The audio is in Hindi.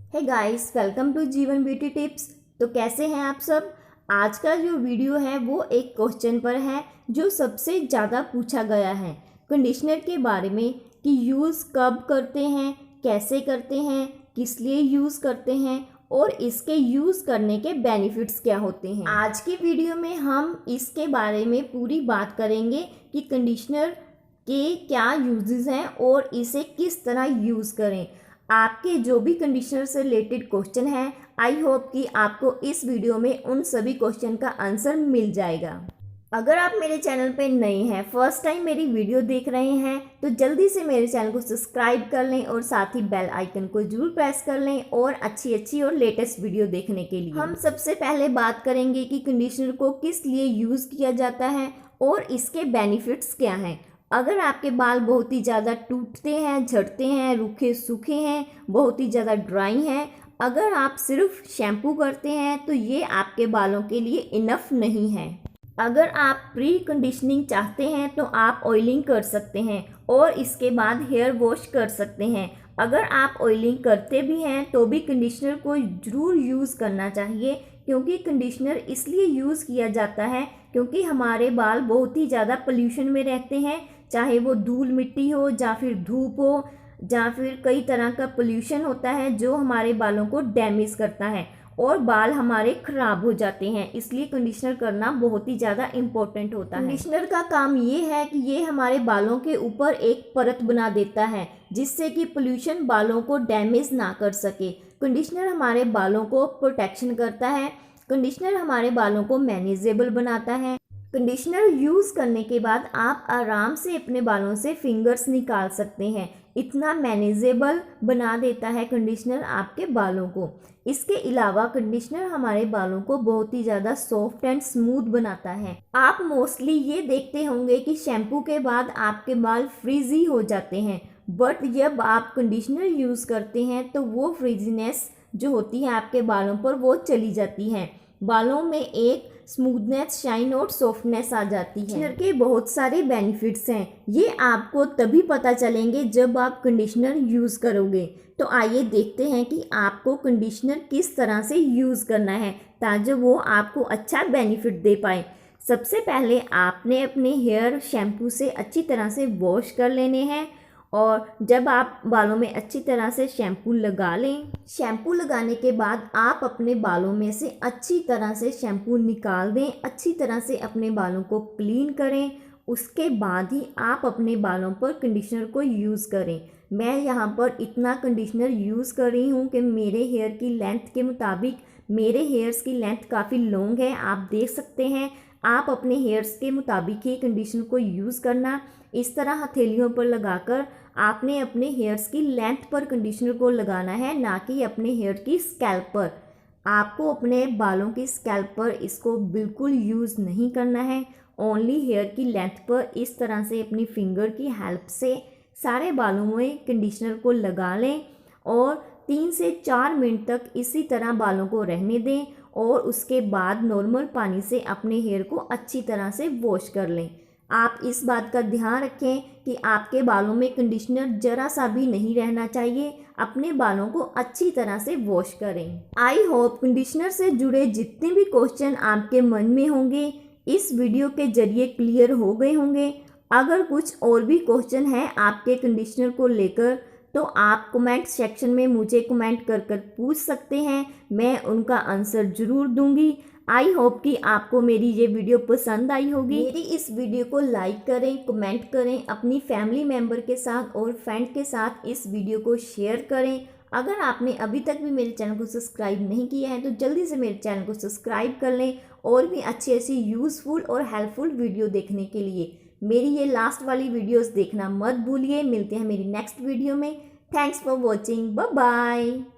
हे गाइस, वेलकम टू जीवन ब्यूटी टिप्स। तो कैसे हैं आप सब। आज का जो वीडियो है वो एक क्वेश्चन पर है जो सबसे ज़्यादा पूछा गया है कंडीशनर के बारे में कि यूज़ कब करते हैं, कैसे करते हैं, किस लिए यूज़ करते हैं और इसके यूज़ करने के बेनिफिट्स क्या होते हैं। आज की वीडियो में हम इसके बारे में पूरी बात करेंगे कि कंडीशनर के क्या यूजेस हैं और इसे किस तरह यूज़ करें। आपके जो भी कंडीशनर से रिलेटेड क्वेश्चन हैं, आई होप कि आपको इस वीडियो में उन सभी क्वेश्चन का आंसर मिल जाएगा। अगर आप मेरे चैनल पे नए हैं, फर्स्ट टाइम मेरी वीडियो देख रहे हैं, तो जल्दी से मेरे चैनल को सब्सक्राइब कर लें और साथ ही बेल आइकन को जरूर प्रेस कर लें और अच्छी और लेटेस्ट वीडियो देखने के लिए। हम सबसे पहले बात करेंगे कि कंडीशनर को किस लिए यूज़ किया जाता है और इसके बेनिफिट्स क्या हैं। अगर आपके बाल बहुत ही ज़्यादा टूटते हैं, झड़ते हैं, रूखे सूखे हैं, बहुत ही ज़्यादा ड्राई हैं, अगर आप सिर्फ शैम्पू करते हैं तो ये आपके बालों के लिए इनफ नहीं है। अगर आप प्री कंडीशनिंग चाहते हैं तो आप ऑयलिंग कर सकते हैं और इसके बाद हेयर वॉश कर सकते हैं। अगर आप ऑयलिंग करते भी हैं तो भी कंडीशनर को ज़रूर यूज़ करना चाहिए, क्योंकि कंडीशनर इसलिए यूज़ किया जाता है क्योंकि हमारे बाल बहुत ही ज़्यादा पोल्यूशन में रहते हैं, चाहे वो धूल मिट्टी हो या फिर धूप हो या फिर कई तरह का पोल्यूशन होता है जो हमारे बालों को डैमेज करता है और बाल हमारे ख़राब हो जाते हैं। इसलिए कंडीशनर करना बहुत ही ज़्यादा इम्पोर्टेंट होता है। कंडीशनर का काम ये है कि ये हमारे बालों के ऊपर एक परत बना देता है जिससे कि पोल्यूशन बालों को डैमेज ना कर सके। कंडीशनर हमारे बालों को प्रोटेक्शन करता है। कंडीशनर हमारे बालों को मैनेजेबल बनाता है। कंडीशनर यूज़ करने के बाद आप आराम से अपने बालों से फिंगर्स निकाल सकते हैं। इतना मैनेजेबल बना देता है कंडीशनर आपके बालों को। इसके अलावा कंडीशनर हमारे बालों को बहुत ही ज़्यादा सॉफ्ट एंड स्मूथ बनाता है। आप मोस्टली ये देखते होंगे कि शैम्पू के बाद आपके बाल फ्रीजी हो जाते हैं, बट जब आप कंडीशनर यूज़ करते हैं तो वो फ्रीजीनेस जो होती है आपके बालों पर वो चली जाती है। बालों में एक स्मूथनेस, शाइन और सॉफ्टनेस आ जाती है। कंडीशनर के बहुत सारे बेनिफिट्स हैं, ये आपको तभी पता चलेंगे जब आप कंडीशनर यूज़ करोगे। तो आइए देखते हैं कि आपको कंडीशनर किस तरह से यूज़ करना है ताकि वो आपको अच्छा बेनिफिट दे पाए। सबसे पहले आपने अपने हेयर शैम्पू से अच्छी तरह से वॉश कर लेने हैं और जब आप बालों में अच्छी तरह से शैम्पू लगा लें, शैम्पू लगाने के बाद आप अपने बालों में से अच्छी तरह से शैम्पू निकाल दें, अच्छी तरह से अपने बालों को क्लीन करें। उसके बाद ही आप अपने बालों पर कंडीशनर को यूज़ करें। मैं यहाँ पर इतना कंडीशनर यूज़ कर रही हूँ कि मेरे हेयर की लेंथ के मुताबिक, मेरे हेयर्स की लेंथ काफ़ी लॉन्ग है, आप देख सकते हैं। आप अपने हेयर्स के मुताबिक ही कंडीशनर को यूज़ करना। इस तरह हथेलियों पर लगाकर आपने अपने हेयर्स की लेंथ पर कंडीशनर को लगाना है, ना कि अपने हेयर की स्कैल्प पर। आपको अपने बालों की स्कैल्प पर इसको बिल्कुल यूज़ नहीं करना है, ओनली हेयर की लेंथ पर इस तरह से अपनी फिंगर की हेल्प से सारे बालों में कंडीशनर को लगा लें और 3 से 4 मिनट तक इसी तरह बालों को रहने दें और उसके बाद नॉर्मल पानी से अपने हेयर को अच्छी तरह से वॉश कर लें। आप इस बात का ध्यान रखें कि आपके बालों में कंडीशनर ज़रा सा भी नहीं रहना चाहिए। अपने बालों को अच्छी तरह से वॉश करें। आई होप कंडीशनर से जुड़े जितने भी क्वेश्चन आपके मन में होंगे इस वीडियो के जरिए क्लियर हो गए होंगे। अगर कुछ और भी क्वेश्चन हैं आपके कंडीशनर को लेकर तो आप कमेंट सेक्शन में मुझे कमेंट कर पूछ सकते हैं, मैं उनका आंसर ज़रूर दूंगी। आई होप कि आपको मेरी ये वीडियो पसंद आई होगी। मेरी इस वीडियो को लाइक करें, कमेंट करें, अपनी फैमिली मेम्बर के साथ और फ्रेंड के साथ इस वीडियो को शेयर करें। अगर आपने अभी तक भी मेरे चैनल को सब्सक्राइब नहीं किया है तो जल्दी से मेरे चैनल को सब्सक्राइब कर लें और भी अच्छी ऐसी यूज़फुल और हेल्पफुल वीडियो देखने के लिए मेरी ये लास्ट वाली वीडियोस देखना मत भूलिए। मिलते हैं मेरी नेक्स्ट वीडियो में। Thanks for watching, bye bye.